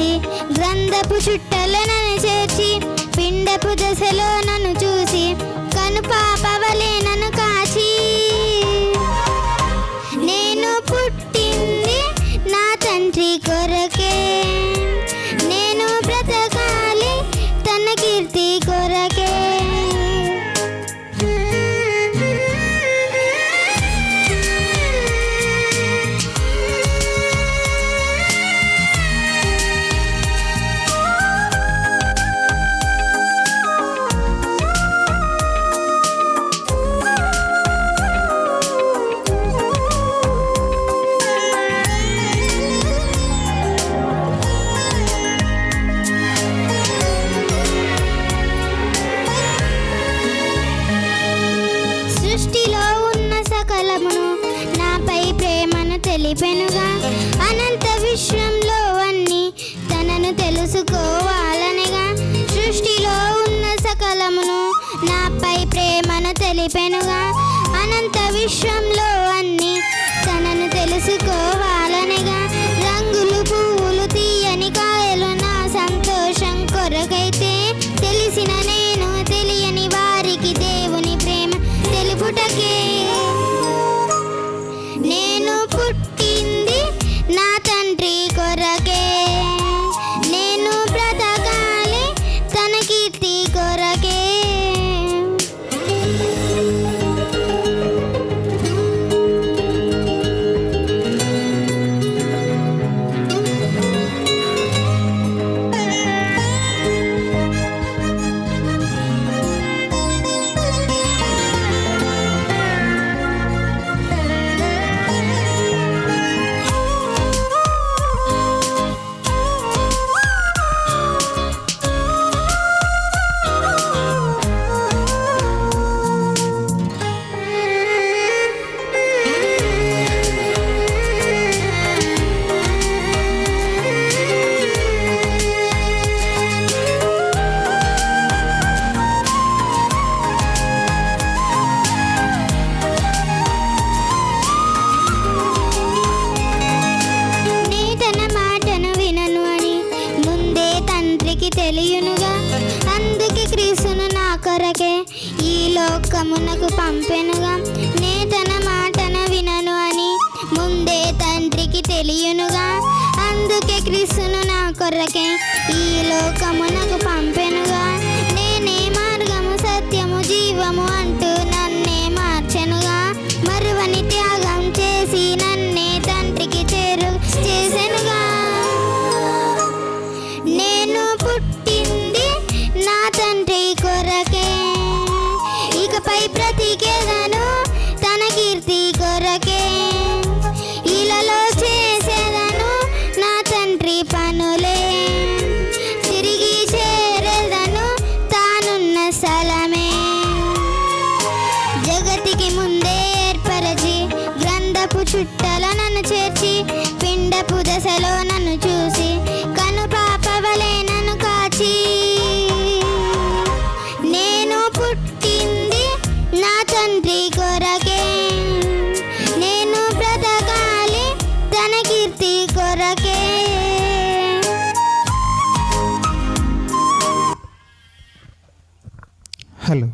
ఏర్పరచి గ్రంథపు చుట్టలో నన్ను చేర్చి పిండపు దశలో నన్ను చూసి కనుపాపవలే నన్ను కాచి నేను పుట్టింది నా తండ్రి కొరకే నేను బ్రతకాలి తన కీర్తి కొరకే సృష్టిలో ఉన్న సకలమును నాపై ప్రేమను తెలిపెనుగా అనంత విశ్వంలో అన్ని తనను తెలుసుకోవాలనగా సృష్టిలో ఉన్న సకలమును నాపై ప్రేమను తెలిపెనుగా అనంత విశ్వంలో అన్ని తనను తెలుసుకోవాలనగా రంగులు పువ్వులు తీయని కాయలు నా సంతోషం కొరకైతే తెలిసిన నేను తెలియని వారికి దేవుని ప్రేమ తెలుపుటకే నేను పుట్టింది నా తండ్రి కొరకే నేను బ్రతకాలి తన కీర్తి కొరకే తెలియనుగా అందుకే క్రీస్తును నా కొరకే ఈ లోకమునకు పంపెనుగా నే తన మాటను వినను అని ముందే తండ్రికి తెలియనుగా అందుకే క్రీస్తును నా కొరకే ఈ లోకమునకు పంపెనుగా నేనే మార్గము సత్యము జీవము అంటూ నన్నే మార్చెనుగా మరువని త్యాగం చేసి నన్నే తండ్రికి చేసెనుగా నేను పుట్టింది నా తండ్రి కొరకే ఇకపై బ్రతికేదను తన కీర్తి కొరకే ఇలలో చేసేదను నా తండ్రి పనులే తిరిగి చేరేదను తానున్న స్థలమే జగతికి ముందే ఏర్పరచి గ్రంథపు చుట్టలో నన్ను చేర్చి పిండపు దశలో నన్ను చూసి కనుపాపవలే నన్ను కాచి నేను పుట్టింది నా తండ్రి కొరకే నేను బ్రతకాలి తన కీర్తి కొరకే